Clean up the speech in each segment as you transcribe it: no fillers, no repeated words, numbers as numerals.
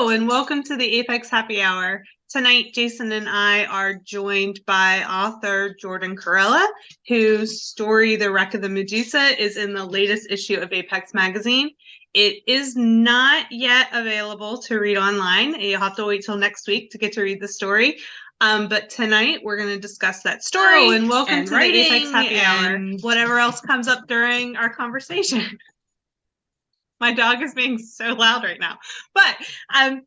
Hello and welcome to the Apex Happy Hour. Tonight, Jason and I are joined by author Jordan Kurella, whose story, The Wreck of the Medusa, is in the latest issue of Apex magazine. It is not yet available to read online. You'll have to wait till next week to get to read the story. But tonight we're going to discuss that story. Hello and welcome to the Apex Happy Hour. Whatever else comes up during our conversation. My dog is being so loud right now. But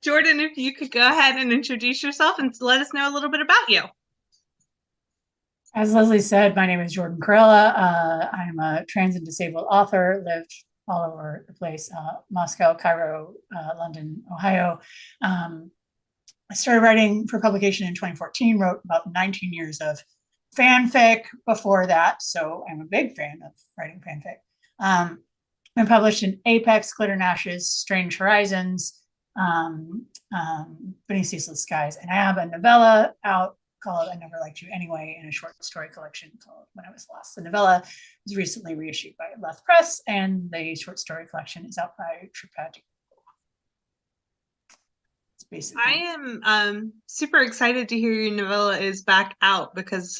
Jordan, if you could go ahead and introduce yourself and let us know a little bit about you. As Lesley said, my name is Jordan Kurella. I'm a trans and disabled author, lived all over the place, Moscow, Cairo, London, Ohio. I started writing for publication in 2014, wrote about 19 years of fanfic before that. So I'm a big fan of writing fanfic. Been published in Apex, Glitter and Ashes, Strange Horizons, Beneath Ceaseless Skies. And I have a novella out called I Never Liked You Anyway, in a short story collection called When I Was Lost. The novella was recently reissued by Left Press, and the short story collection is out by Tripad. I am super excited to hear your novella is back out because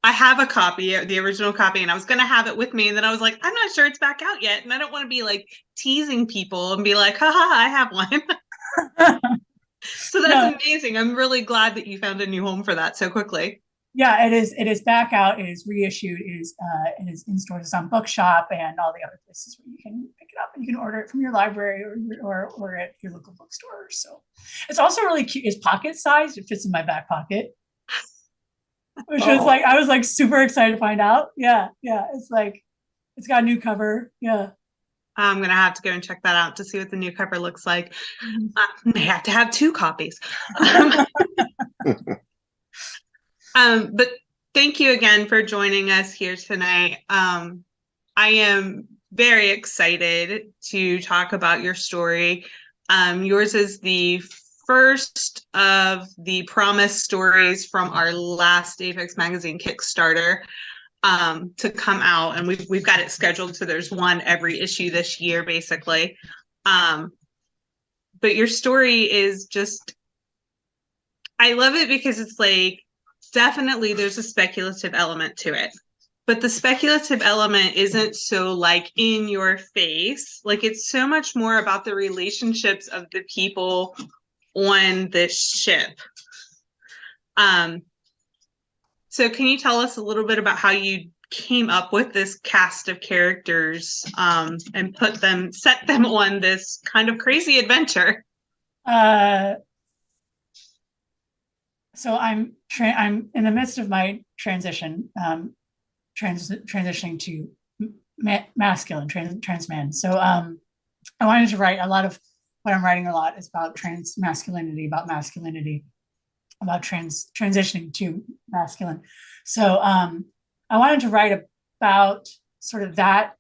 I have a copy, the original copy, and I was going to have it with me. And then I was like, I'm not sure it's back out yet. And I don't want to be like teasing people and be like, haha, I have one. So that's amazing. I'm really glad that you found a new home for that so quickly. Yeah, it is. It is back out. It is reissued. It is in stores. It's on Bookshop and all the other places where you can pick it up, and you can order it from your library or at your local bookstore. So it's also really cute. It's pocket sized. It fits in my back pocket, which was like I was like super excited to find out. Yeah. It's like it's got a new cover. Yeah. I'm gonna have to go and check that out to see what the new cover looks like. I have to have two copies. But thank you again for joining us here tonight. I am very excited to talk about your story. Yours is the first of the promised stories from our last Apex Magazine Kickstarter to come out, and we've got it scheduled so there's one every issue this year, basically. But your story is just, I love it because it's like, definitely there's a speculative element to it, but the speculative element isn't so like in your face. Like it's so much more about the relationships of the people on this ship. So can you tell us a little bit about how you came up with this cast of characters and set them on this kind of crazy adventure? So I'm in the midst of my transition, transitioning to masculine, trans man. So I wanted to write a lot of what I'm writing a lot is about trans masculinity, about transitioning to masculine. So I wanted to write about sort of that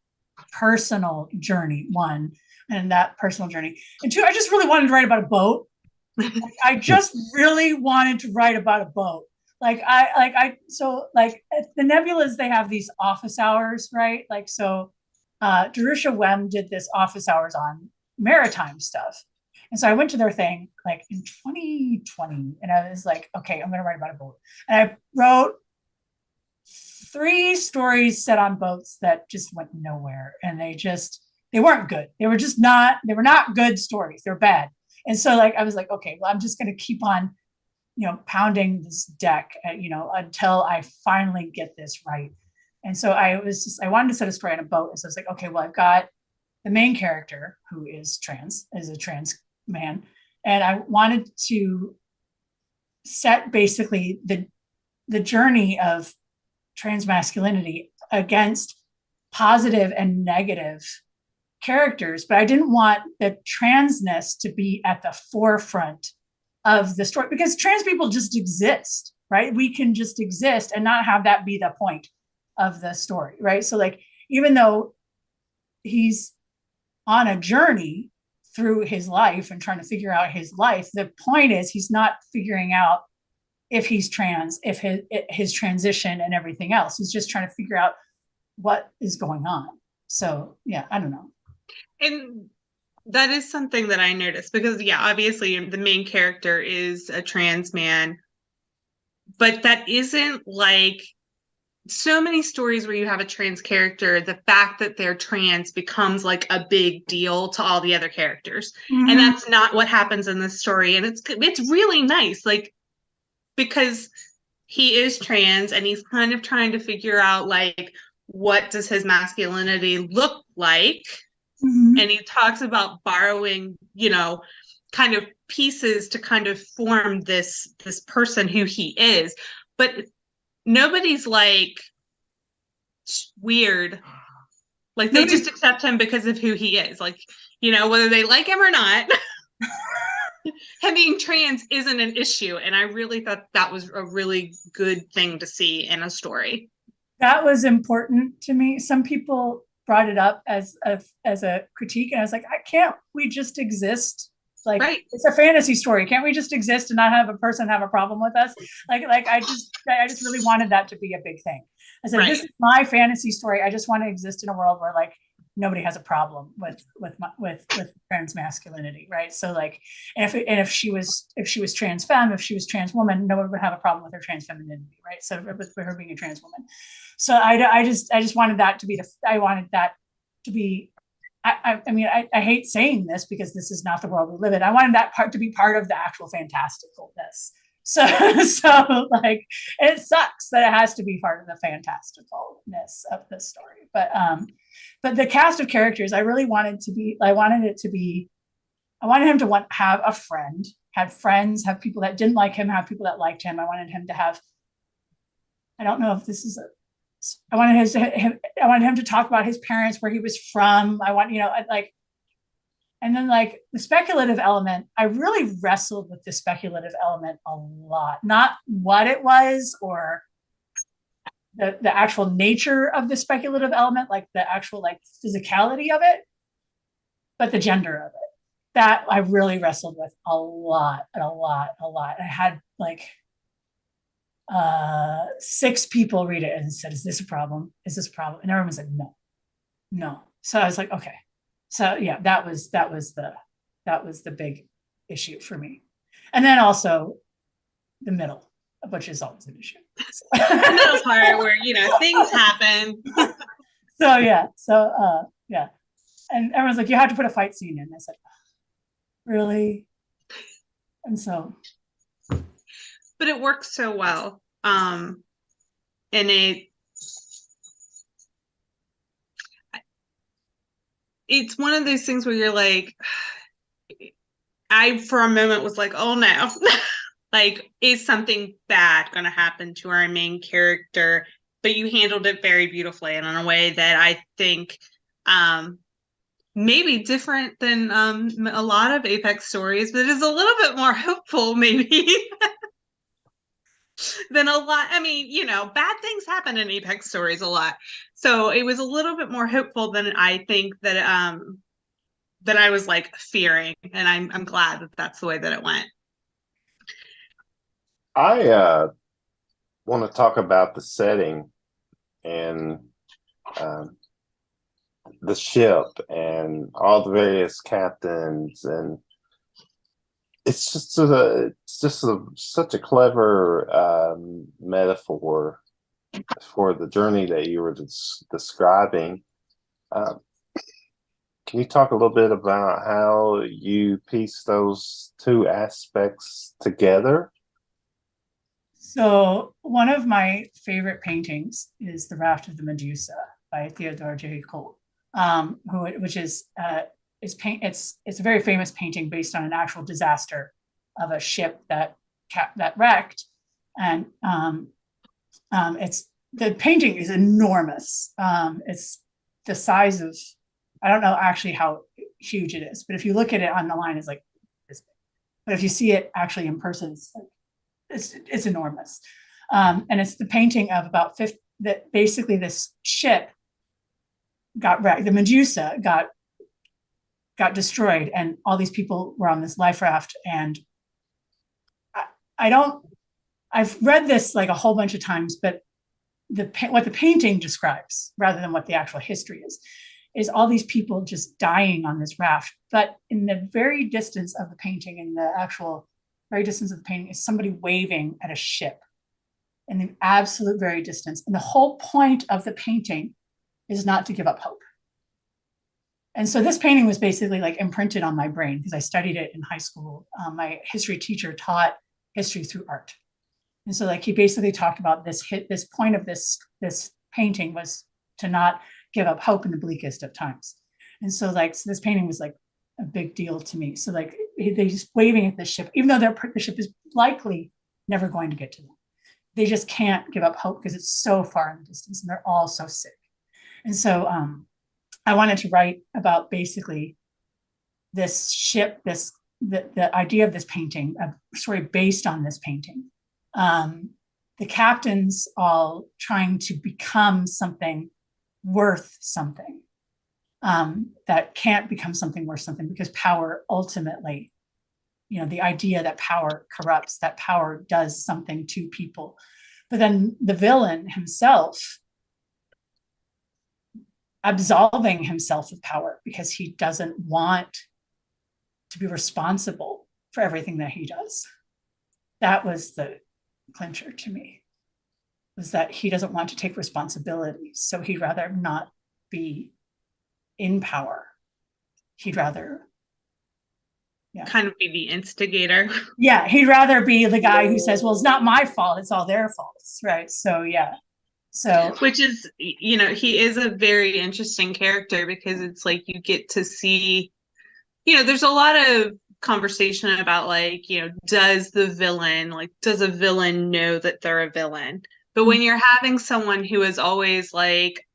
personal journey, one, and that personal journey. And two, I just really wanted to write about a boat. I just really wanted to write about a boat. So at the Nebulas, they have these office hours, right? Like, so Jerusha Wem did this office hours on maritime stuff. And so I went to their thing like in 2020, and I was like, okay, I'm going to write about a boat. And I wrote 3 stories set on boats that just went nowhere. And they weren't good. They were not good stories. They're bad. And so like, I was like, okay, well, I'm just going to keep on, pounding this deck, until I finally get this right. And so I wanted to set a story on a boat. And so I was like, okay, well, I've got the main character who is a trans man. And I wanted to set basically the journey of trans masculinity against positive and negative characters, but I didn't want the transness to be at the forefront of the story because trans people just exist, right? We can just exist and not have that be the point of the story, right? So like, even though he's on a journey through his life and trying to figure out his life, the point is he's not figuring out if he's trans, if his transition and everything else. He's just trying to figure out what is going on. So yeah, I don't know. And That is something that I noticed because, yeah, obviously the main character is a trans man, but that isn't like so many stories where you have a trans character, the fact that they're trans becomes like a big deal to all the other characters. And Mm-hmm. that's not what happens in this story. And it's really nice, like, because he is trans and he's kind of trying to figure out like what does his masculinity look like, Mm-hmm. and he talks about borrowing, kind of pieces to kind of form this person who he is. But nobody's like weird. Like they just Nobody's accept him because of who he is. Like, whether they like him or not, him being trans isn't an issue. And I really thought that was a really good thing to see in a story. That was important to me. Some people brought it up as a critique, and I was like, I can't we just exist? Like, Right. it's a fantasy story. Can't we just exist and not have a person have a problem with us? Like I just really wanted that to be a big thing. I said, this Right. is my fantasy story. I just want to exist in a world where like nobody has a problem with trans masculinity, right? So like, and if she was trans femme, if she was trans woman, no one would have a problem with her trans femininity, right? So with her being a trans woman. So I just wanted that to be I wanted that to be. I mean, I hate saying this because this is not the world we live in. I wanted that part to be part of the actual fantasticalness. So, so like, it sucks that it has to be part of the fantasticalness of the story. But the cast of characters, I really wanted to be. I wanted it to be. I wanted him to have a friend, have friends, have people that didn't like him, have people that liked him. I wanted him to have. I don't know if this is a. I wanted him to talk about his parents, where he was from. I want, like, and then like the speculative element, I really wrestled with the speculative element a lot. Not what it was or the actual nature of the speculative element, like the actual like physicality of it, but the gender of it. That I really wrestled with a lot, and a lot, a lot. I had like 6 people read it and said, "Is this a problem? Is this a problem?" And everyone said, "No, no." So I was like, "Okay." So yeah, that was the big issue for me. And then also the middle, which is always an issue. The middle part where, things happen. So yeah, yeah, and everyone's like, "You have to put a fight scene in." I said, "Really?" And so, But it works so well. And it's one of those things where you're like, I for a moment was like, oh no. Like, is something bad going to happen to our main character? But you handled it very beautifully and in a way that I think maybe different than a lot of Apex stories, but it is a little bit more hopeful, maybe, than a lot. I mean, bad things happen in Apex stories a lot. So it was a little bit more hopeful than I think that I was like fearing. And I'm glad that that's the way that it went. I want to talk about the setting and um, the ship and all the various captains, and such a clever metaphor for the journey that you were describing. Um, can you talk a little bit about how you piece those two aspects together? so one of my favorite paintings is The Raft of the Medusa by Theodore J. Colt, which it's a very famous painting based on an actual disaster of a ship that wrecked, and it's the painting is enormous. It's the size of, I don't know actually how huge it is, but if you look at it on the line, it's like this big. But if you see it actually in person, it's enormous. And it's the painting of about 50, that basically this ship got wrecked. The Medusa got destroyed, and all these people were on this life raft. And I don't. I've read this like a whole bunch of times, but what the painting describes, rather than what the actual history is all these people just dying on this raft. But in the very distance of the painting, in the actual very distance of the painting, is somebody waving at a ship in the absolute very distance. And the whole point of the painting is not to give up hope. And so this painting was basically like imprinted on my brain because I studied it in high school. My history teacher taught history through art. And so like he basically talked about this point of this painting was to not give up hope in the bleakest of times. And so like, so this painting was like a big deal to me. So like they just waving at the ship, even though the ship is likely never going to get to them. They just can't give up hope because it's so far in the distance and they're all so sick. And so I wanted to write about basically this ship, the idea of this painting, a story based on this painting. The captains all trying to become something worth something that can't become something worth something because power ultimately, you know, the idea that power corrupts, that power does something to people. But then the villain himself absolving himself of power because he doesn't want to be responsible for everything that he does. That was the clincher to me, was that he doesn't want to take responsibility. So he'd rather not be in power. He'd rather kind of be the instigator. Yeah, he'd rather be the guy who says, well, it's not my fault, it's all their faults, right? So yeah. So which is, you know, he is a very interesting character because it's like you get to see, you know, there's a lot of conversation about like, you know, does a villain know that they're a villain? But when you're having someone who is always like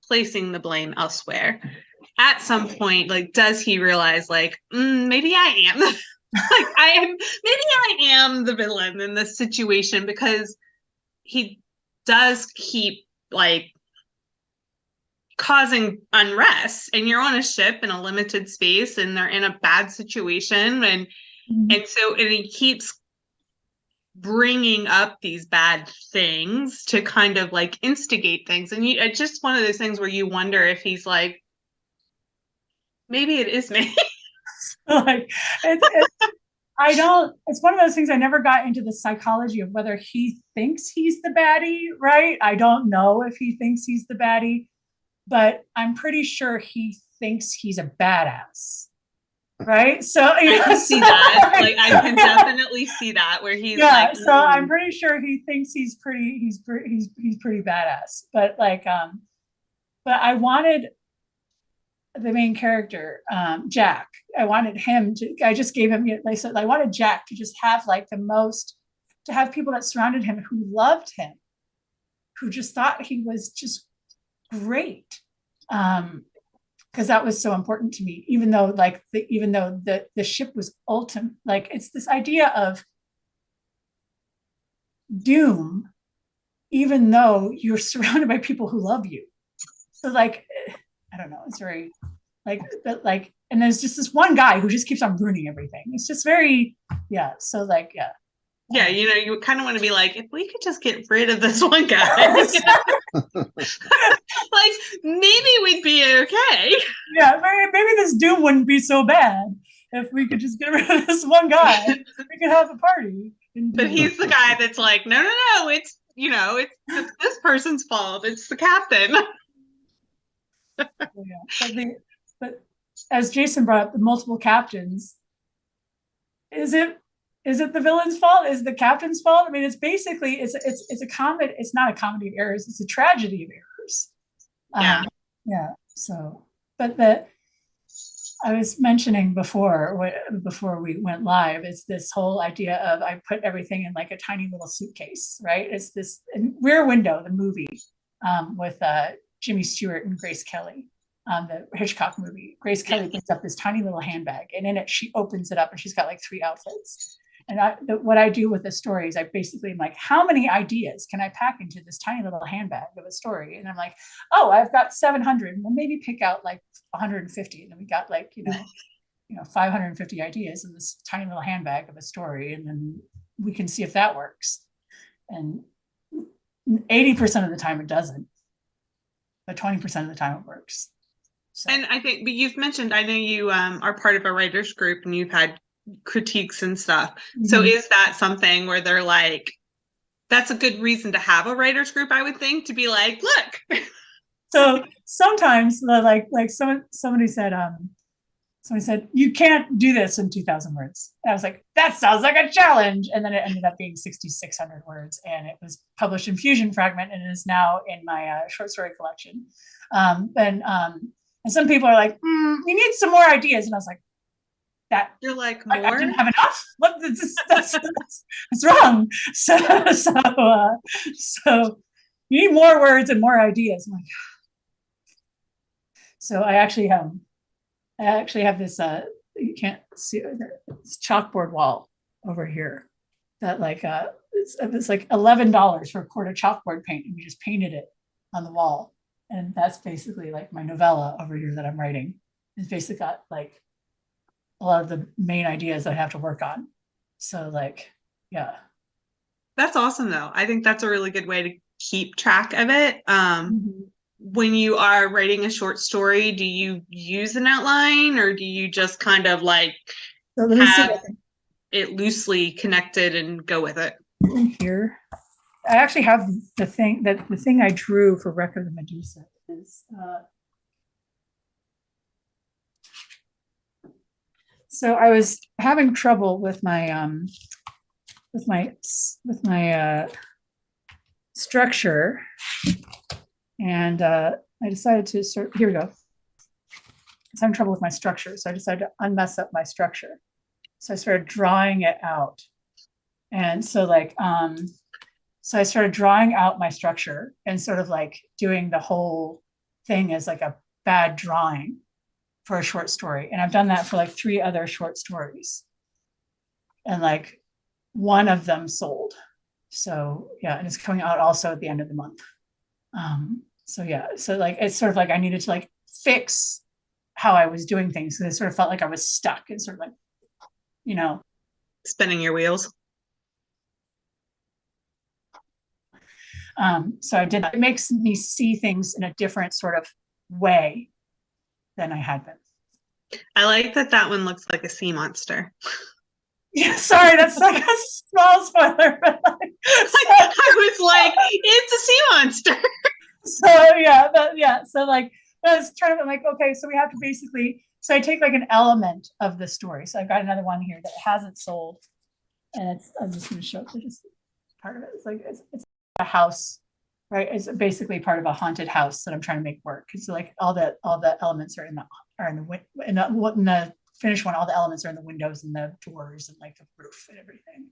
placing the blame elsewhere, at some point, like, does he realize like, maybe I am like maybe I am the villain in this situation, because he does keep like causing unrest, and you're on a ship in a limited space and they're in a bad situation, and he keeps bringing up these bad things to kind of like instigate things, and it's just one of those things where you wonder if he's like, maybe it is me. like it's one of those things. I never got into the psychology of whether he thinks he's the baddie, right? I don't know if he thinks he's the baddie, but I'm pretty sure he thinks he's a badass, right? So I can see that. Like I can definitely see that where he's like. So I'm pretty sure he thinks he's pretty badass. But like, but I wanted the main character, Jack. I wanted him to. I just gave him. I said I wanted Jack to just have like to have people that surrounded him who loved him, who just thought he was just great, because that was so important to me. Even though the ship was ultimate, like it's this idea of doom, even though you're surrounded by people who love you. So like, I don't know, it's very like, but like, and there's just this one guy who just keeps on ruining everything. It's just very, so like, yeah, you know, you kind of want to be like, if we could just get rid of this one guy, like maybe we'd be okay. Yeah, maybe this doom wouldn't be so bad if we could just get rid of this one guy. We could have a party. But he's the guy that's like, no, it's, you know, it's this person's fault. It's the captain. But as Jason brought up, the multiple captains, is it the villain's fault? Is it the captain's fault? I mean, it's basically it's a comedy. It's not a comedy of errors. It's a tragedy of errors. So, but I was mentioning before we went live, it's this whole idea of I put everything in like a tiny little suitcase, right? It's this Rear Window, the movie, with Jimmy Stewart and Grace Kelly, the Hitchcock movie. Grace Kelly picks up this tiny little handbag, and in it she opens it up and she's got like 3 outfits. And what I do with the story is I basically am like, how many ideas can I pack into this tiny little handbag of a story? And I'm like, oh, I've got 700. Well, maybe pick out like 150. And then we got like, 550 ideas in this tiny little handbag of a story. And then we can see if that works. And 80% of the time it doesn't, but 20% of the time it works. So. And I think, but you've mentioned, I know you are part of a writers group and you've had critiques and stuff. So is that something where they're like, that's a good reason to have a writers group, I would think, to be like, look. So sometimes somebody said, you can't do this in 2,000 words. And I was like, that sounds like a challenge. And then it ended up being 6,600 words. And it was published in Fusion Fragment and is now in my short story collection. And some people are like, you need some more ideas. And I was like, that you're like, more? I didn't have enough. What? That's wrong. So you need more words and more ideas. I'm like, so I actually have this you can't see it, this chalkboard wall over here that it's like $11 for a quart of chalkboard paint, and we just painted it on the wall. And that's basically like my novella over here that I'm writing. It's basically got like a lot of the main ideas that I have to work on. So like, yeah. That's awesome though. I think that's a really good way to keep track of it. When you are writing a short story, do you use an outline or do you just kind of like have it loosely connected and go with it? In here, I actually have the thing I drew for Record of the Medusa is so I was having trouble with my structure, and I decided to here we go. I was having trouble with my structure, so I decided to unmess up my structure. So I started drawing it out, and so so I started drawing out my structure and sort of like doing the whole thing as like a bad drawing for a short story. And I've done that for like 3 other short stories. And like one of them sold. So yeah, and it's coming out also at the end of the month. So yeah, so like it's sort of like I needed to like fix how I was doing things. So it sort of felt like I was stuck and sort of like, spinning your wheels. So I did that. It makes me see things in a different sort of way than I had been. I like that one looks like a sea monster. Yeah, sorry, that's like a small spoiler, but I was like, it's a sea monster. So like I was trying to like, okay, so we have to basically, so I take like an element of the story. So I've got another one here that hasn't sold, and I'm just going to show it just part of it. It's like it's a house, right? It's basically part of a haunted house that I'm trying to make work. So like all the elements are in the finished one. All the elements are in the windows and the doors and like the roof and everything.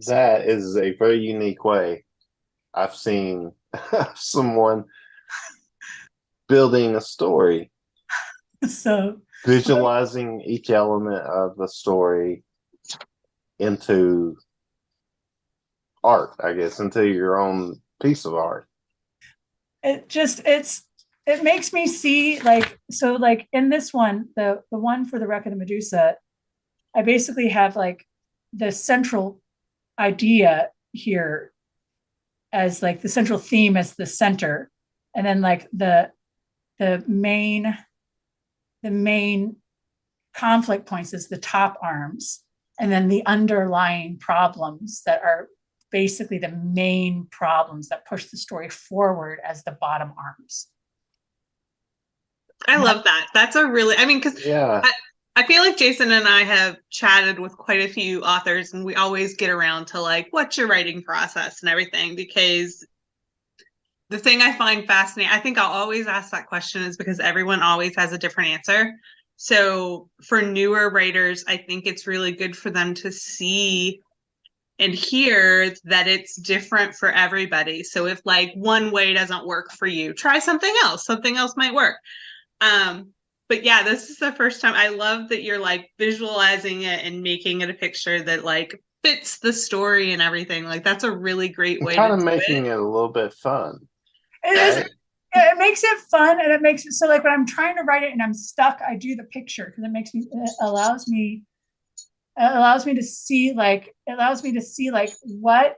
That is a very unique way. I've seen someone building a story. So visualizing each element of the story into art, I guess, into your own piece of art. It makes me see like, so like in this one, the one for the Wreck of the Medusa, I basically have like the central idea here as like the central theme as the center, and then like the main conflict points is the top arms, and then the underlying problems that are basically the main problems that push the story forward as the bottom arms. I love that. That's a really, I mean, because yeah. I feel like Jason and I have chatted with quite a few authors, and we always get around to like, what's your writing process and everything, because the thing I find fascinating, I think I'll always ask that question, is because everyone always has a different answer. So for newer writers, I think it's really good for them to see and hear that it's different for everybody. So if like one way doesn't work for you, try something else. Something else might work. But yeah, this is the first time. I love that you're like visualizing it and making it a picture that like fits the story and everything. Like that's a really great way. Kind of making it a little bit fun. It makes it fun, and it makes it so like when I'm trying to write it and I'm stuck, I do the picture because it allows me to see like what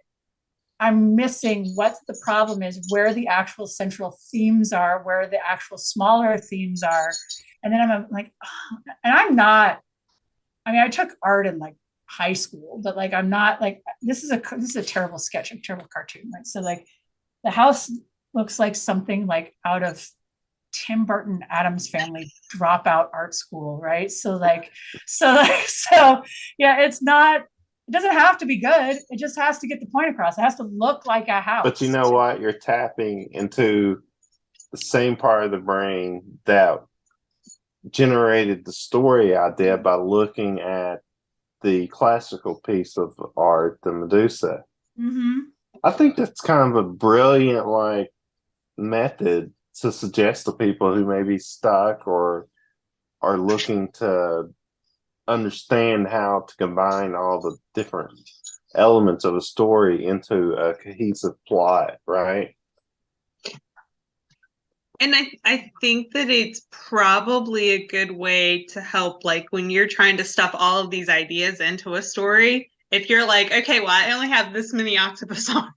I'm missing what the problem is, where the actual central themes are, where the actual smaller themes are. And then I'm like, oh, and I'm not, I mean, I took art in like high school, but like, I'm not like, this is a terrible sketch, a terrible cartoon, right? So like the house looks like something like out of Tim Burton Addams Family dropout art school, right? So yeah, it's not, it doesn't have to be good. It just has to get the point across. It has to look like a house. But you know what? You're tapping into the same part of the brain that generated the story idea by looking at the classical piece of art, the Medusa. Mm-hmm. I think that's kind of a brilliant method to suggest to people who may be stuck or are looking to understand how to combine all the different elements of a story into a cohesive plot, right? And I think that it's probably a good way to help, like when you're trying to stuff all of these ideas into a story, if you're like, okay, well, I only have this many octopus arms.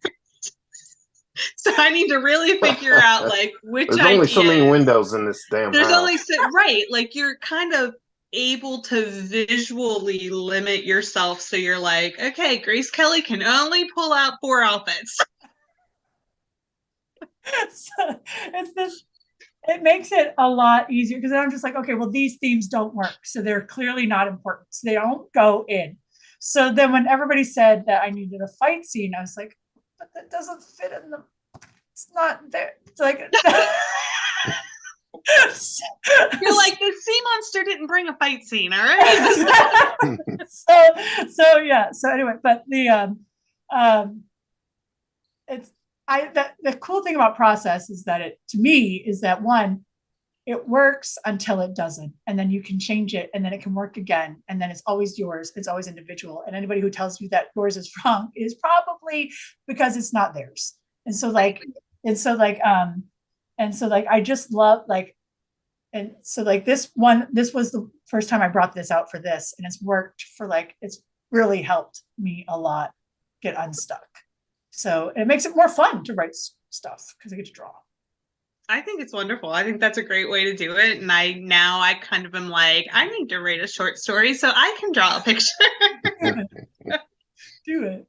So I need to really figure out like which There's only so many windows in this damn there's house. only so, right, like you're kind of able to visually limit yourself. So you're like, okay, Grace Kelly can only pull out 4 outfits. So it's this, it makes it a lot easier because I'm just like, okay, well, these themes don't work. So they're clearly not important. So they don't go in. So then when everybody said that I needed a fight scene, I was like, but that doesn't fit in the, it's not there. It's like, You're like, the sea monster didn't bring a fight scene, all right? so yeah. So anyway, but the it's the cool thing about process is that it, to me, is that one, it works until it doesn't, and then you can change it, and then it can work again, and then it's always yours. It's always individual, and anybody who tells you that yours is wrong is probably because it's not theirs. And so like I just love like, and so like this was the first time I brought this out for this, and it's worked for like, it's really helped me a lot get unstuck. So it makes it more fun to write stuff because I get to draw. I think it's wonderful. I think that's a great way to do it. And I kind of am like, I need to write a short story so I can draw a picture. Do it.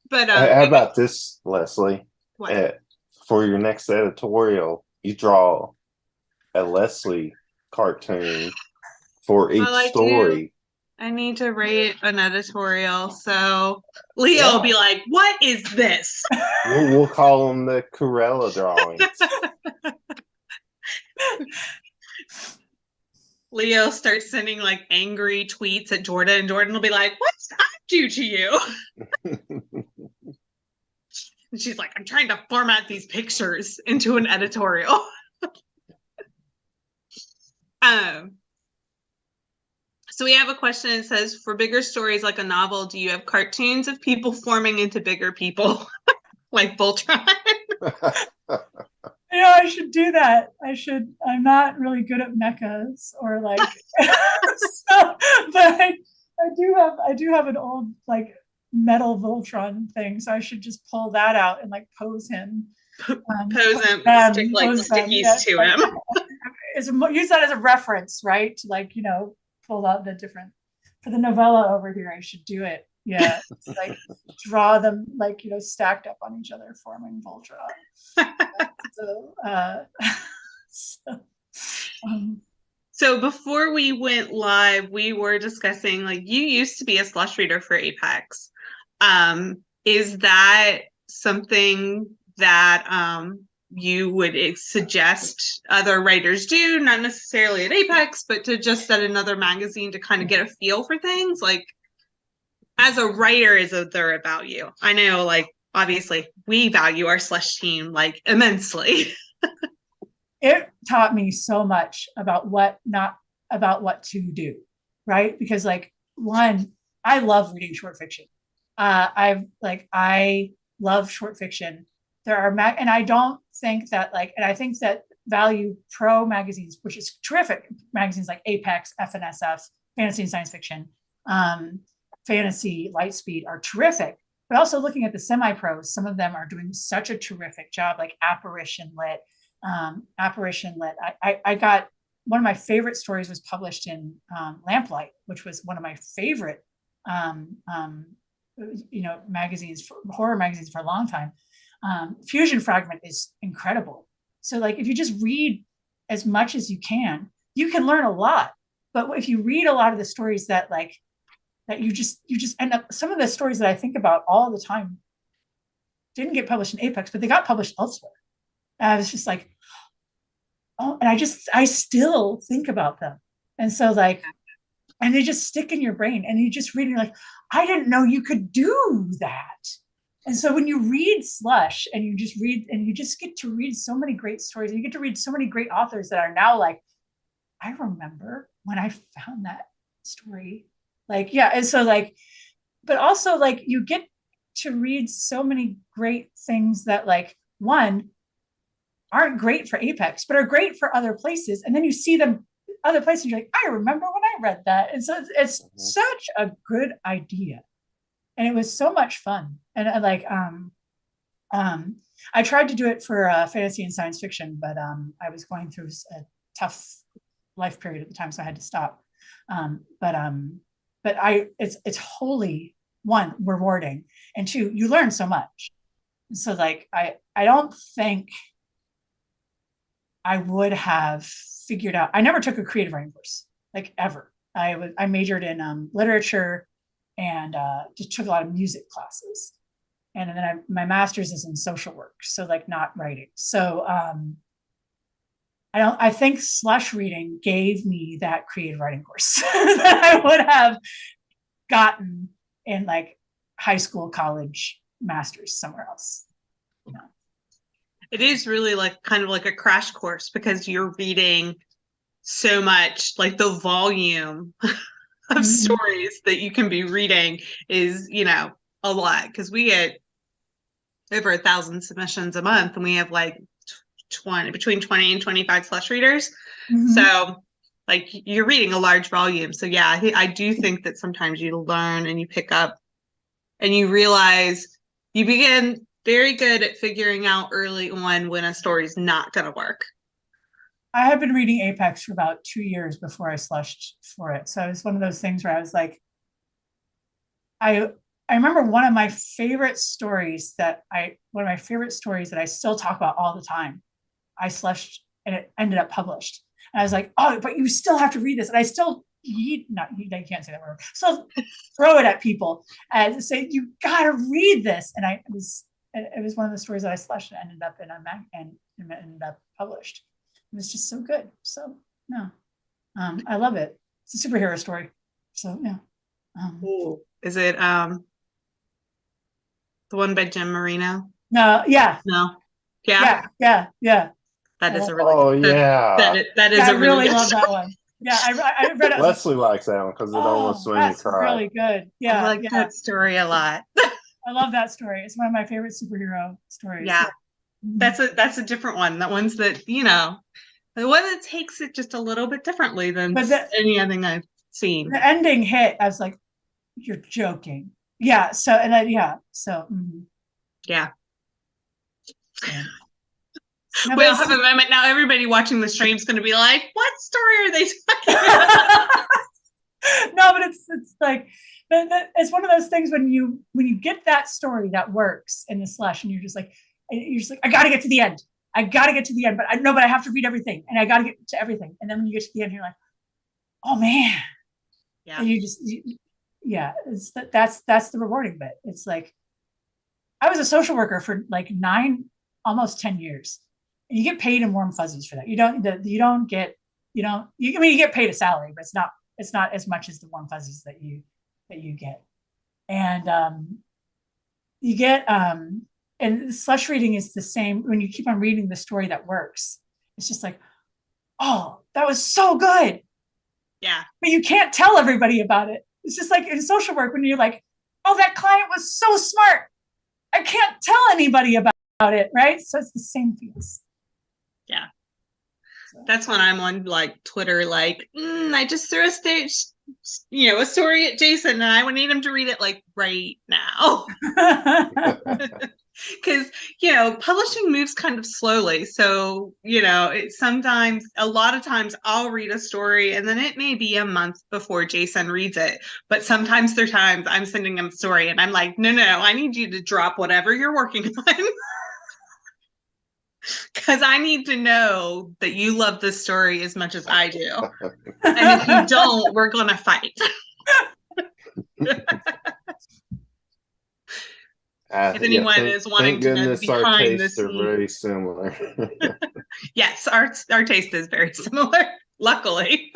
But how about this, Lesley? what? For your next editorial, you draw a Lesley cartoon for each story. I need to write an editorial. So Leo will be like, what is this? We'll call them the Kurella drawings. Leo starts sending like angry tweets at Jordan, and Jordan will be like, what did I do to you? And she's like, I'm trying to format these pictures into an editorial. So we have a question that says, for bigger stories like a novel, do you have cartoons of people forming into bigger people? Like Voltron? You know, I should do that. I'm not really good at mechas or like, so, but I do have an old like metal Voltron thing. So I should just pull that out and like pose him. Pose him, stick like stickies to him. Use that as a reference, right? To like, you know, pull out the different, for the novella over here, I should do it. Yeah. It's like draw them like, you know, stacked up on each other, forming Voltron. So before we went live, we were discussing like, you used to be a slush reader for Apex. Is that something that you would suggest other writers do, not necessarily at Apex, but to just at another magazine to kind of get a feel for things? Like, as a writer, is there about you? I know, like, obviously, we value our slush team like immensely. It taught me so much about what to do, right? Because like, one, I love reading short fiction. I love short fiction. There are and I don't think that like, and I think that value pro magazines, which is terrific, magazines like Apex, FNSF, Fantasy and Science Fiction, Fantasy, Lightspeed are terrific. but also looking at the semi-pros, some of them are doing such a terrific job, like Apparition Lit. I got one of my favorite stories was published in Lamplight, which was one of my favorite magazines, horror magazines for a long time. Fusion Fragment is incredible. So like if you just read as much as you can learn a lot. But if you read a lot of the stories that you just end up, some of the stories that I think about all the time didn't get published in Apex, but they got published elsewhere. And I was just like, oh, and I still think about them. And so like, and they just stick in your brain, and you just read and you're like, I didn't know you could do that. And so when you read Slush and you just read, and you just get to read so many great stories, and you get to read so many great authors that are now like, I remember when I found that story. Like, yeah. And so like, but also like you get to read so many great things that like, one, aren't great for Apex, but are great for other places. And then you see them other places, and you're like, I remember when I read that. And so it's such a good idea. And it was so much fun. And I tried to do it for fantasy and science fiction, but I was going through a tough life period at the time, so I had to stop. But it's wholly, one, rewarding, and two, you learn so much. So like I don't think I would have figured out. I never took a creative writing course, like ever. I majored in literature and just took a lot of music classes, and then my master's is in social work, so like not writing. So I think Slush reading gave me that creative writing course that I would have gotten in like high school, college, master's somewhere else. You know. It is really like kind of like a crash course, because you're reading so much, like the volume of stories that you can be reading is, a lot, because we get over 1,000 submissions a month, and we have like between 20 and 25 Slush readers. So like you're reading a large volume. So yeah, I do think that sometimes you learn and you pick up and you realize you begin very good at figuring out early on when a story's not going to work. I had been reading Apex for about 2 years before I slushed for it. So it was one of those things where I was like, I remember one of my favorite stories that I still talk about all the time. I slushed and it ended up published. And I was like, oh, but you still have to read this. And I still I can't say that word. So throw it at people and say, you gotta read this. And it was one of the stories that I slushed and ended up in a mag and ended up published. It was just so good. So no, I love it. It's a superhero story. So yeah. Is it the one by Jim Marino? No, yeah. No. Yeah. That is a really good, yeah. That is I a really really love that one. Yeah, I read it. Leslie likes that one because it almost made me cry. Really good. Yeah, I like that story a lot. I love that story. It's one of my favorite superhero stories. Yeah. That's a different one. That one's that, the one that takes it just a little bit differently than any other thing I've seen. The ending hit, I was like, you're joking. Yeah. So, and then, yeah. So, yeah. Yeah. We'll have a moment now. Everybody watching the stream is going to be like, "What story are they talking about?" No, but it's like it's one of those things when you get that story that works in the slush, and you're just like, I got to get to the end. I got to get to the end, but I have to read everything, and I got to get to everything. And then when you get to the end, you're like, oh man, yeah. And it's that's the rewarding bit. It's like I was a social worker for like almost 10 years. You get paid in warm fuzzies for that. You get paid a salary, but it's not as much as the warm fuzzies that you get. And you get and slush reading is the same when you keep on reading the story that works. It's just like, oh, that was so good. Yeah. But you can't tell everybody about it. It's just like in social work when you're like, oh, that client was so smart. I can't tell anybody about it, right? So it's the same feels. Yeah. So. That's when I'm on like Twitter, like, I just threw a a story at Jason, and I would need him to read it like right now. Because publishing moves kind of slowly, so sometimes, a lot of times, I'll read a story and then it may be a month before Jason reads it. But sometimes there are times I'm sending him a story and I'm like, no, I need you to drop whatever you're working on, because I need to know that you love this story as much as I do, and if you don't, we're gonna fight. If anyone is wanting to know the behind the scenes, are very similar. Yes, our taste is very similar, luckily.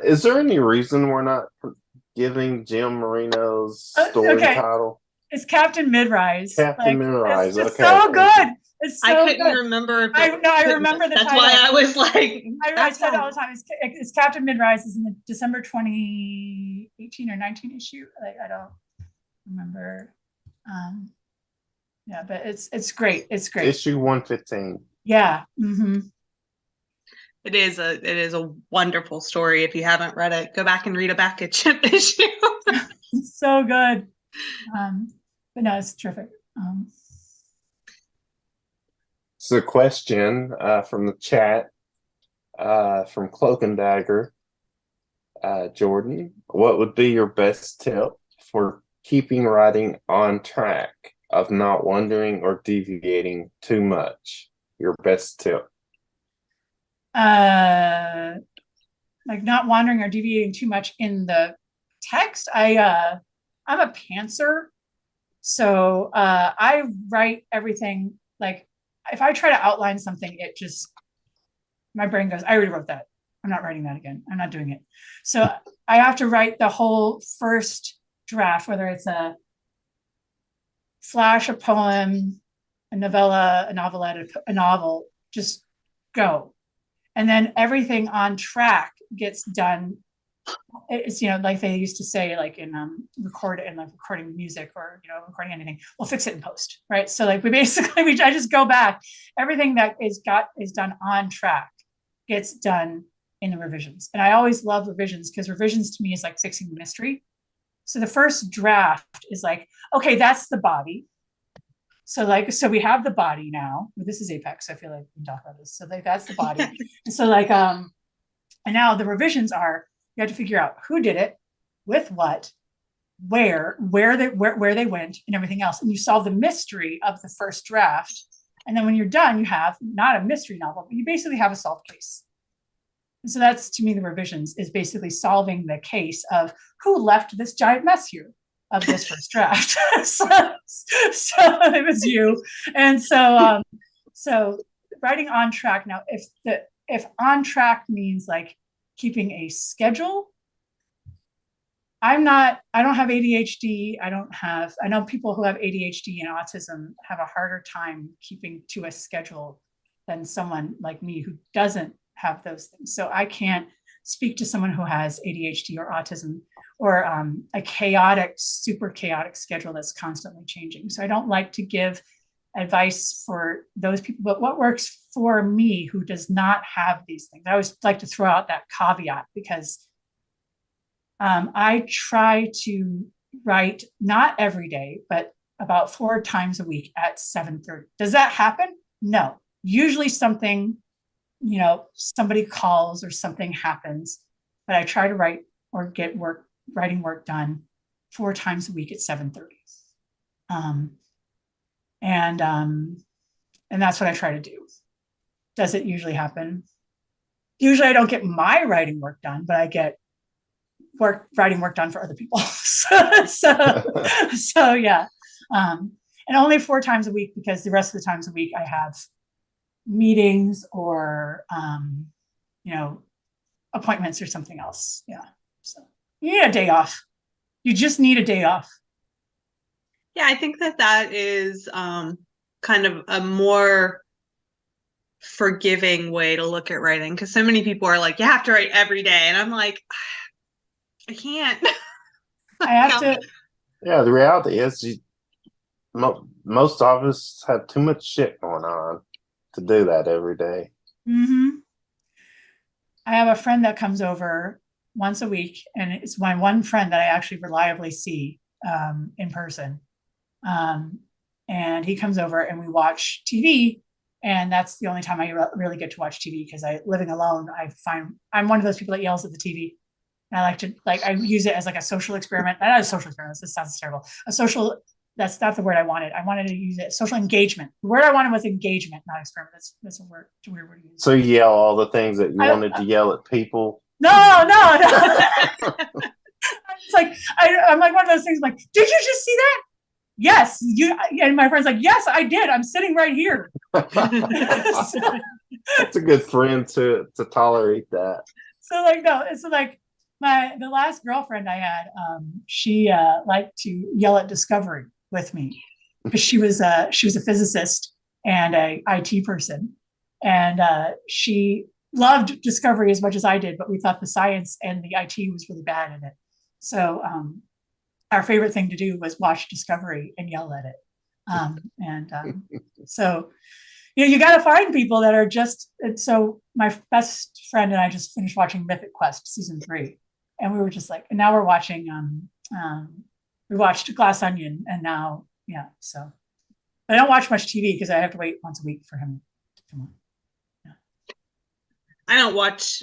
Is there any reason we're not giving Jim Marino's story title? It's Captain Midrise. Captain Midrise. It's so good. It's so I couldn't remember. I remember the title. That's why I was like, I said it all the time. It's Captain Midrise. Is in the December 2018 or 19 issue. I don't remember. Yeah, but it's great. It's great. Issue 115. Yeah. Mm-hmm. It is a wonderful story. If you haven't read it, go back and read a back issue. It's so good. But no, it's terrific. So, a question from the chat from Cloak and Dagger. Jordan, what would be your best tip for keeping writing on track, of not wandering or deviating too much? Your best tip. Like not wandering or deviating too much in the text. I'm a pantser, so I write everything. Like if I try to outline something, it just, my brain goes, I already wrote that. I'm not writing that again. I'm not doing it. So I have to write the whole first draft, whether it's a flash, a poem, a novella, a novelette, a novel, just go. And then everything on track gets done. It's, like they used to say, like in recording music or, recording anything, we'll fix it in post, right? So like I just go back. Everything that is done on track gets done in the revisions. And I always love revisions, because revisions to me is like fixing the mystery. So the first draft is like, okay, that's the body. So we have the body now. This is Apex, so I feel like we can talk about this. So that's the body. And so and now the revisions are, you have to figure out who did it, with what, where they went, and everything else. And you solve the mystery of the first draft. And then when you're done, you have not a mystery novel, but you basically have a solved case. And so that's, to me, the revisions is basically solving the case of who left this giant mess here of this first draft. so it was you. And so writing on track. Now, if on track means like keeping a schedule, I don't have ADHD. I know people who have ADHD and autism have a harder time keeping to a schedule than someone like me who doesn't have those things. So I can't speak to someone who has ADHD or autism, or a super chaotic schedule that's constantly changing. So I don't like to give advice for those people, but what works for me who does not have these things. I always like to throw out that caveat, because I try to write not every day, but about 4 times a week at 7:30. Does that happen? No. Usually something, somebody calls or something happens, but I try to write or get writing work done 4 times a week at 7:30. And that's what I try to do. Does it usually happen? Usually I don't get my writing work done, but I get writing work done for other people. so yeah. And only 4 times a week, because the rest of the times a week I have meetings or, appointments or something else. Yeah. So you need a day off. You just need a day off. Yeah, I think that is kind of a more forgiving way to look at writing, because so many people are like, you have to write every day. And I'm like, I can't. I have to. Yeah, the reality is most of us have too much shit going on to do that every day. Mm-hmm. I have a friend that comes over once a week, and it's my one friend that I actually reliably see in person. And he comes over and we watch TV. And that's the only time I really get to watch TV, because living alone, I find I'm one of those people that yells at the TV. And I use it as like a social experiment. Not a social experiment. This sounds terrible. That's not the word I wanted. I wanted to use it. Social engagement. The word I wanted was engagement, not experiment. That's a word. It's a weird word to use. So you yell all the things that you wanted to yell at people? No. It's like, I'm like one of those things. I'm like, did you just see that? Yes, you. And my friend's like, yes, I did. I'm sitting right here. That's a good friend to tolerate that. So like, no, it's like the last girlfriend I had, she liked to yell at Discovery with me, because she was a physicist and a IT person, and she loved Discovery as much as I did, but we thought the science and the IT was really bad in it. So our favorite thing to do was watch Discovery and yell at it. So, you got to find people that are just. So my best friend and I just finished watching Mythic Quest season 3, and we were just like, and now we're watching. We watched Glass Onion, and now, yeah. So I don't watch much TV because I have to wait once a week for him to come on. Yeah. I don't watch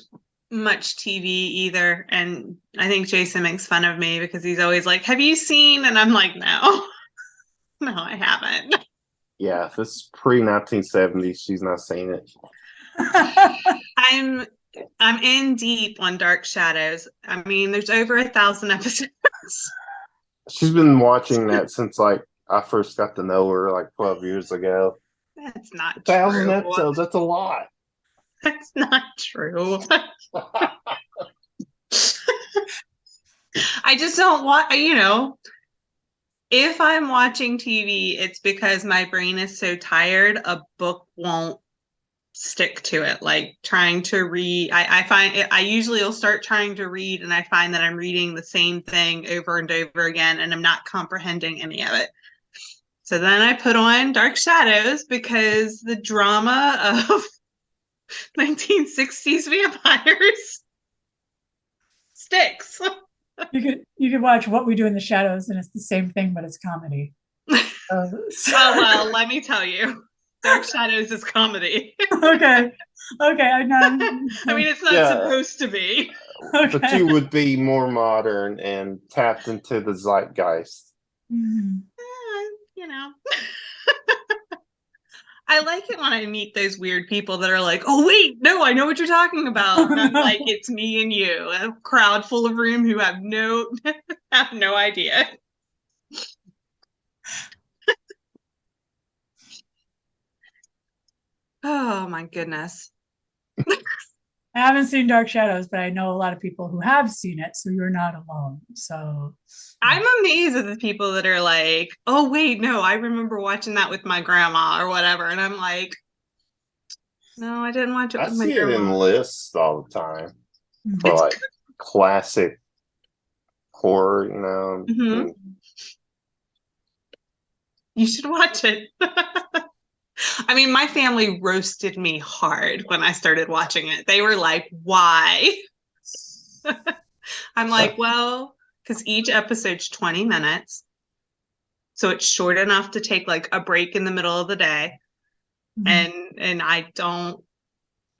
much TV either, and I think Jason makes fun of me because he's always like, "Have you seen?" And I'm like, "No, no, I haven't." Yeah, if it's pre-1970s, she's not seen it. I'm in deep on Dark Shadows. I mean, there's over 1,000 episodes. She's been watching that since like I first got to know her, like 12 years ago. That's not 1,000 true. episodes, that's a lot. That's not true. I just don't want, if I'm watching TV, it's because my brain is so tired, a book won't stick to it. Like trying to read, I find it, I usually will start trying to read, and I find that I'm reading the same thing over and over again, and I'm not comprehending any of it. So then I put on Dark Shadows because the drama of 1960s vampires sticks. You could watch What We Do in the Shadows, and it's the same thing, but it's comedy. Oh well, let me tell you, Dark Shadows is comedy. Okay, I know. I mean, it's not supposed to be. Okay. But you would be more modern and tapped into the zeitgeist. Mm-hmm. I like it when I meet those weird people that are like, "Oh wait, no, I know what you're talking about." And I'm like, it's me and you, a crowd full of room who have no idea. Oh my goodness. I haven't seen Dark Shadows, but I know a lot of people who have seen it, so you're not alone. So I'm amazed at the people that are like, "Oh wait, no, I remember watching that with my grandma," or whatever. And I'm like, no, I didn't watch it with my grandma. I see it in lists all the time for like classic horror, Mm-hmm. You should watch it. I mean, my family roasted me hard when I started watching it. They were like, "Why?" I'm like, well, because each episode's 20 minutes. So it's short enough to take like a break in the middle of the day. Mm-hmm. And I don't,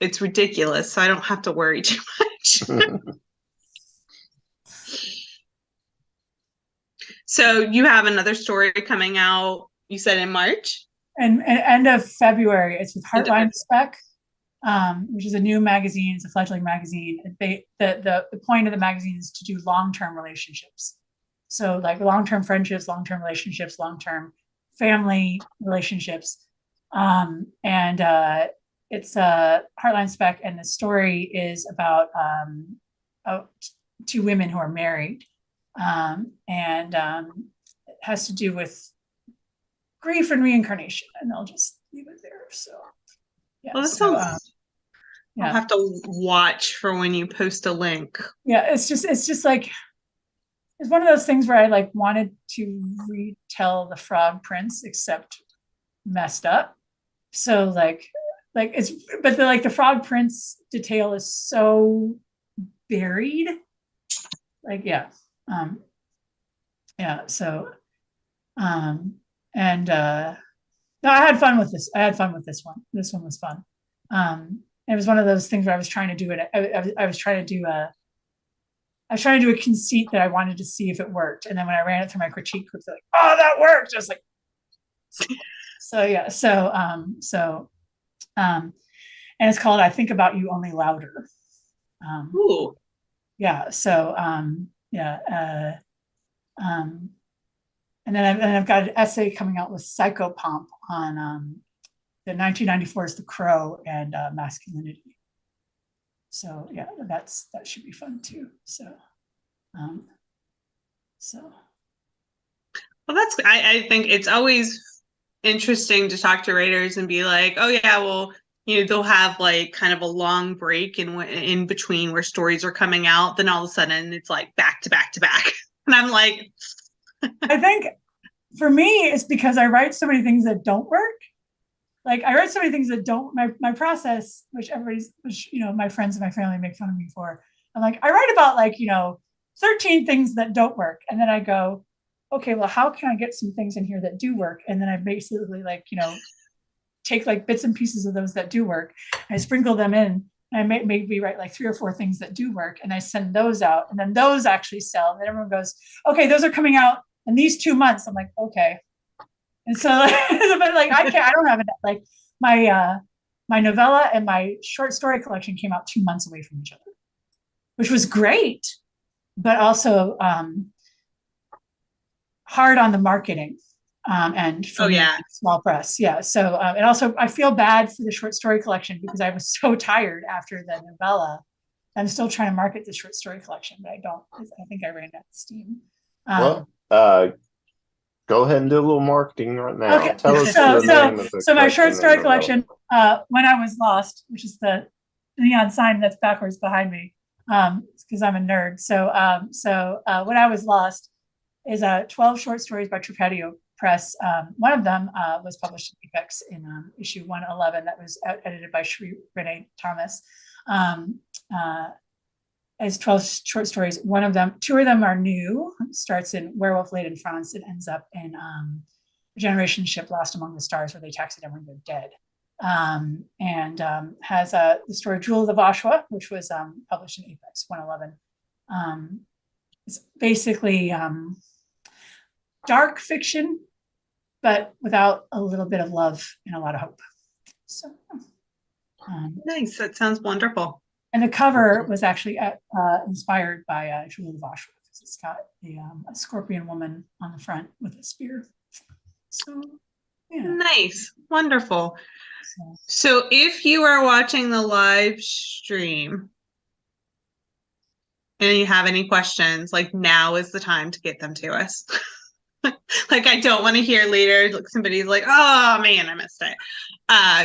it's ridiculous. So I don't have to worry too much. So you have another story coming out, you said in March? And end of February. It's with Heartline Spec, which is a new magazine. It's a fledgling magazine. The point of the magazine is to do long-term relationships. So like long-term friendships, long-term relationships, long-term family relationships. It's a Heartline Spec, and the story is about two women who are married. It has to do with grief and reincarnation, and I'll just leave it there. So, yeah. Well, that sounds. I'll have to watch for when you post a link. Yeah, it's just like it's one of those things where I like wanted to retell the Frog Prince, except messed up. So like it's, but the Frog Prince detail is so buried like, yeah. Yeah. So, and no, I had fun with this. I had fun with this one. This one was fun. It was one of those things where I was trying to do it. I was trying to do a conceit that I wanted to see if it worked. And then when I ran it through my critique group, they're like, "Oh, that worked." I was like, so yeah. And it's called "I Think About You Only Louder." Ooh. Yeah. So yeah. And then I've got an essay coming out with Psychopomp on the 1994's The Crow and masculinity. So yeah, that should be fun too. So, Well, I think it's always interesting to talk to writers and be like, oh yeah, well, they'll have like kind of a long break in between where stories are coming out. Then all of a sudden it's like back to back to back. And I'm like, I think for me, it's because I write so many things that don't work. Like I write so many things that don't, my process, which my friends and my family make fun of me for. I'm like, I write about 13 things that don't work. And then I go, okay, well, how can I get some things in here that do work? And then I basically take like bits and pieces of those that do work. And I sprinkle them in. And I maybe write like 3 or 4 things that do work. And I send those out. And then those actually sell. And then everyone goes, okay, those are coming out in these 2 months. I'm like, okay. And so but like I don't have it. Like my novella and my short story collection came out 2 months away from each other, which was great, but also hard on the marketing and for small press. Yeah. So and also I feel bad for the short story collection because I was so tired after the novella. I'm still trying to market the short story collection, but I think I ran out of steam. Go ahead and do a little marketing right now. Okay. Tell us the name of the so my short story collection, When I Was Lost, which is the neon sign that's backwards behind me, because I'm a nerd. So When I Was Lost is 12 short stories by Trapedio Press. One of them was published in Apex in issue 111 that was edited by Sri Renee Thomas. As 12 short stories. 2 of them are new. It starts in Werewolf Laid in France and ends up in a generation ship Lost Among the Stars, where they taxi them when they're dead. And has the story Jewel of the Vashwa, which was published in Apex 111. It's basically dark fiction, but without a little bit of love and a lot of hope. So nice. That sounds wonderful. And the cover was actually inspired by Jewel of the Vashwa, because it's got a scorpion woman on the front with a spear. So, yeah. Nice. Wonderful. So if you are watching the live stream and you have any questions, like now is the time to get them to us. Like I don't want to hear later like somebody's like, oh man, I missed it.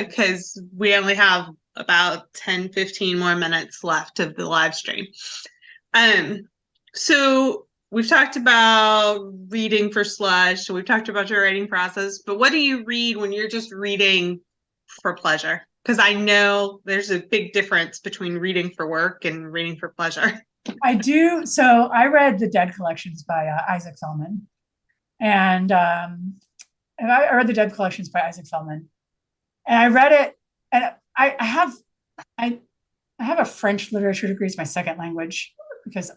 Because we only have about 10-15 more minutes left of the live stream. So we've talked about reading for slush, so we've talked about your writing process, but what do you read when you're just reading for pleasure? Because I know there's a big difference between reading for work and reading for pleasure. I do. So I read the Dead collections by Isaac Fellman. And I read the Dead collections by Isaac Fellman. And I read it, and I have a French literature degree as my second language because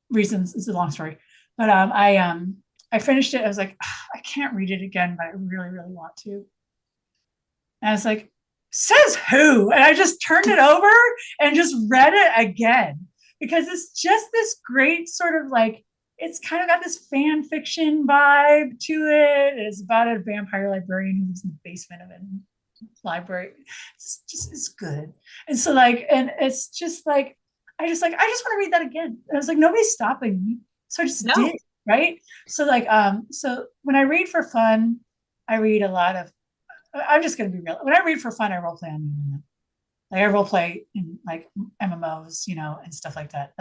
reasons. It's a long story, but I finished it. I was like, I can't read it again, but I really, really want to. And I was like, says who? And I just turned it over and just read it again because it's just this great sort of like, it's kind of got this fan fiction vibe to it. It's about a vampire librarian who lives in the basement of a library. It's good. And so and it's just like, I just want to read that again. And I was like, nobody's stopping me. So I just did, right? So so when I read for fun, I read a lot of, I'm just going to be real. When I read for fun, I role play on the internet. Like I role play in like MMOs, and stuff like that.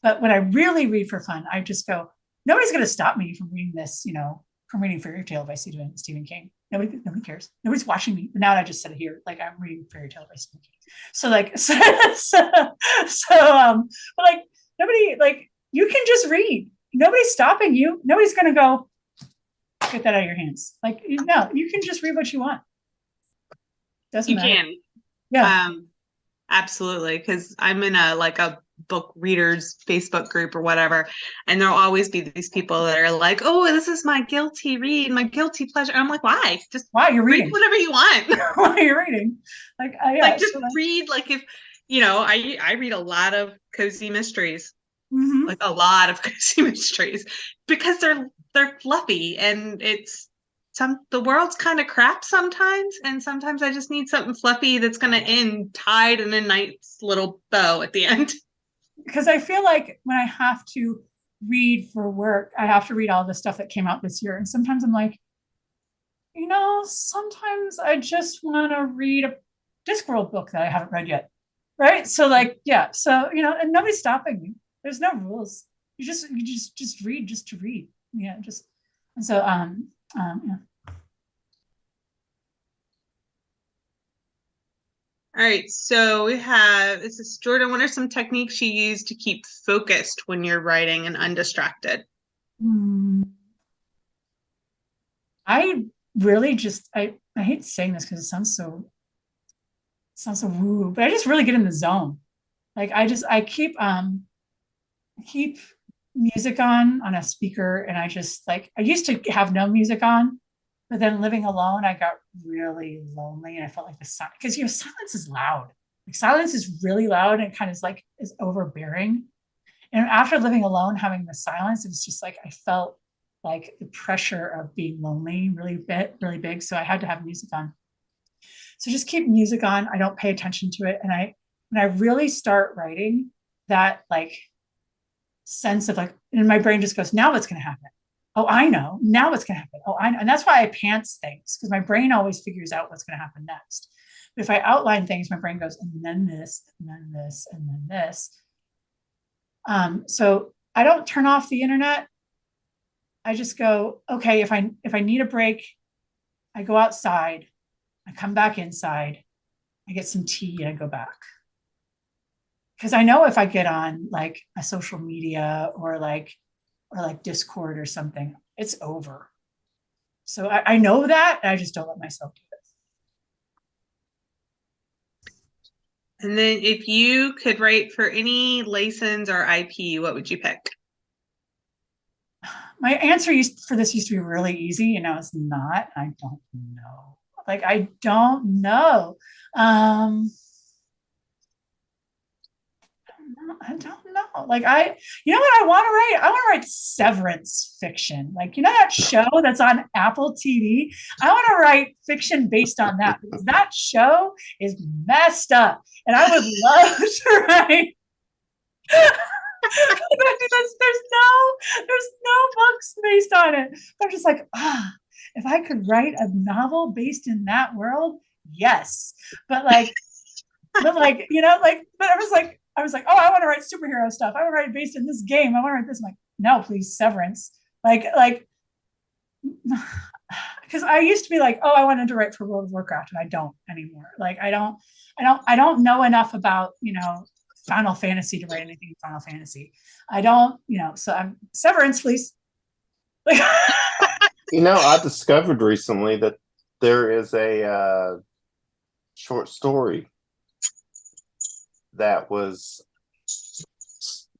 But when I really read for fun, I just go, nobody's going to stop me from reading this, from reading Fairy Tale by Stephen King. Nobody cares. Nobody's watching me. But now I just said it here, like I'm reading Fairy Tale by Stephen King. So but like nobody, like you can just read. Nobody's stopping you. Nobody's going to go, get that out of your hands. Like, no, you can just read what you want. Doesn't You matter. can. Yeah. Absolutely. Because I'm in a book readers Facebook group or whatever, and there'll always be these people that are like, "Oh, this is my guilty read, my guilty pleasure." I'm like, "Why? Just Why you're read reading? whatever you want." Why you're reading? Like, yeah. Like just read. Like if I read a lot of cozy mysteries, like a lot of cozy mysteries, because they're fluffy and the world's kind of crap sometimes, and sometimes I just need something fluffy that's going to end tied in a nice little bow at the end. Because I feel like when I have to read for work, I have to read all the stuff that came out this year, and sometimes I'm like, sometimes I just want to read a Discworld book that I haven't read yet, right? So like, yeah, so and nobody's stopping you. There's no rules. You just read just to read, yeah. Just and so yeah. All right, so this is Jordan. What are some techniques you use to keep focused when you're writing and undistracted? I really I hate saying this because it sounds so woo, but I just really get in the zone. Like I keep music on a speaker, and I just like, I used to have no music on, but then living alone, I got really lonely, and I felt like the silence, because silence is loud. Like silence is really loud, and it kind of is overbearing. And after living alone, having the silence, it was just like I felt like the pressure of being lonely really big. So I had to have music on. So just keep music on. I don't pay attention to it. And when I really start writing, that like sense of like, and my brain just goes, now what's going to happen? Oh, I know. Now what's going to happen? Oh, I know. And that's why I pants things, because my brain always figures out what's going to happen next. But if I outline things, my brain goes, and then this, and then this, and then this. So I don't turn off the internet. I just go, okay, if I need a break, I go outside, I come back inside, I get some tea, and I go back. Because I know if I get on like a social media or like Discord or something, it's over. So I know that, and I just don't let myself do it. And then if you could write for any license or IP, what would you pick? My answer for this used to be really easy, it's not. I don't know. Like, I don't know. I don't know. Like, what I want to write? I want to write severance fiction. Like, that show that's on Apple TV? I want to write fiction based on that, because that show is messed up. And I would love to write. there's no books based on it. I'm just like, if I could write a novel based in that world, yes. But I was like, oh, I want to write superhero stuff. I want to write based in this game. I want to write this. I'm like, no, please, Severance. Because I used to be like, oh, I wanted to write for World of Warcraft, and I don't anymore. Like, I don't know enough about Final Fantasy to write anything in Final Fantasy. I don't, so I'm Severance, please. I discovered recently that there is a short story that was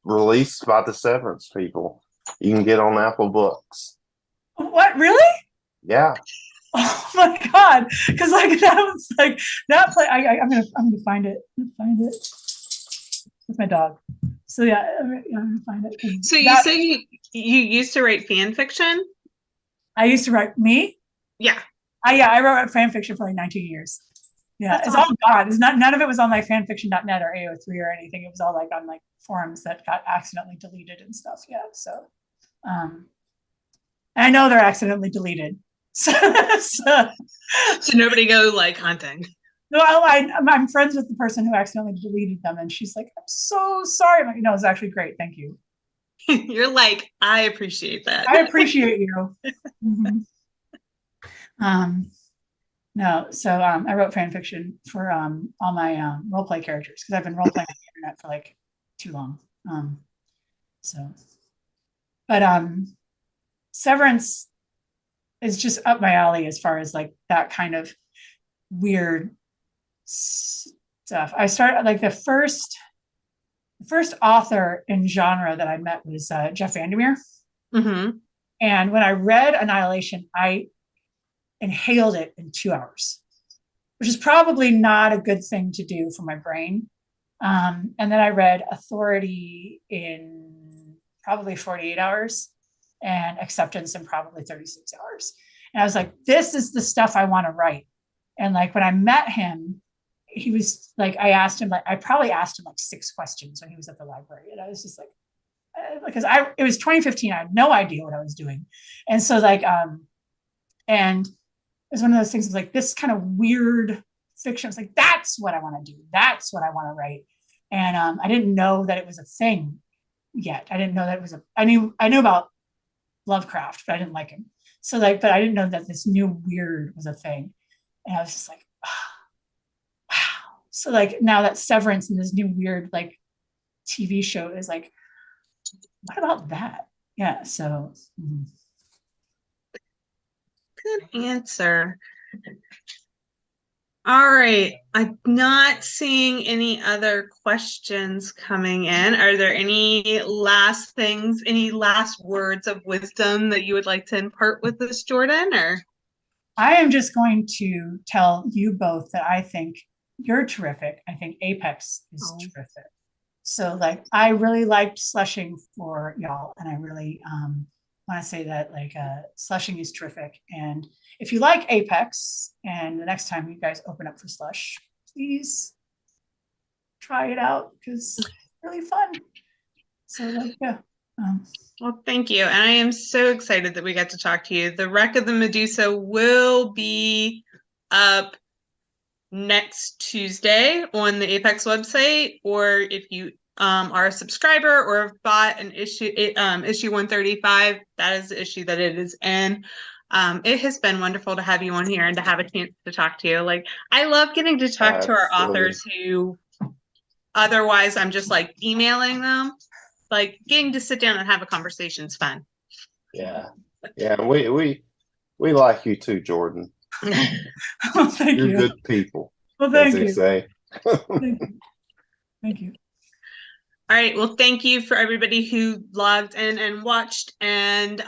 released by the Severance people. You can get on Apple Books. What, really? Yeah. Oh my god! Because that was that play. I'm gonna find it. Find it with my dog. So yeah, I'm gonna find it. So you say you used to write fan fiction? I used to write me. Yeah. I wrote fan fiction for like 19 years. Yeah, that's awesome. All gone. It's not. None of it was on like fanfiction.net or AO3 or anything. It was all like on like forums that got accidentally deleted and stuff. Yeah. So, and I know they're accidentally deleted. So nobody go like hunting. No, I'm friends with the person who accidentally deleted them, and she's like, "I'm so sorry." I'm like, no, it's actually great. Thank you. You're like, I appreciate that. I appreciate you. Mm-hmm. No, so I wrote fan fiction for all my role play characters, because I've been role playing on the internet for like too long. So, but Severance is just up my alley as far as like that kind of weird stuff. I started like the first author in genre that I met was Jeff Vandermeer. Mm-hmm. And when I read Annihilation, I inhaled it in 2 hours, which is probably not a good thing to do for my brain. And then I read Authority in probably 48 hours and Acceptance in probably 36 hours. And I was like, this is the stuff I want to write. And like when I met him, he was like, I probably asked him like 6 questions when he was at the library. And I was just like, because it was 2015, I had no idea what I was doing. And so like, and it was one of those things, was like this kind of weird fiction. I was like, that's what I want to do. That's what I want to write. And I didn't know that it was a thing yet. I didn't know that it was I knew about Lovecraft, but I didn't like him. So like, but I didn't know that this new weird was a thing. And I was just like, oh, wow. So like now that Severance and this new weird like TV show is like, what about that? Yeah. So. Good answer. All right. I'm not seeing any other questions coming in. Are there any last things, any last words of wisdom that you would like to impart with us, Jordan? Or I am just going to tell you both that I think you're terrific. I think Apex is terrific. So like I really liked slushing for y'all, and I really want to say that like slushing is terrific. And if you like Apex, and the next time you guys open up for slush, please try it out because it's really fun. So like yeah. Well, thank you. And I am so excited that we got to talk to you. The Wreck of the Medusa will be up next Tuesday on the Apex website, or if you are a subscriber or have bought an issue 135, that is the issue that it is in. It has been wonderful to have you on here and to have a chance to talk to you. Like, I love getting to talk to our authors who otherwise I'm just like emailing them. Like getting to sit down and have a conversation is fun. Yeah. We like you too, Jordan. Oh, thank You're you. good people. Well, thank as you. They say. Thank you. All right. Well, thank you for everybody who logged in and watched. And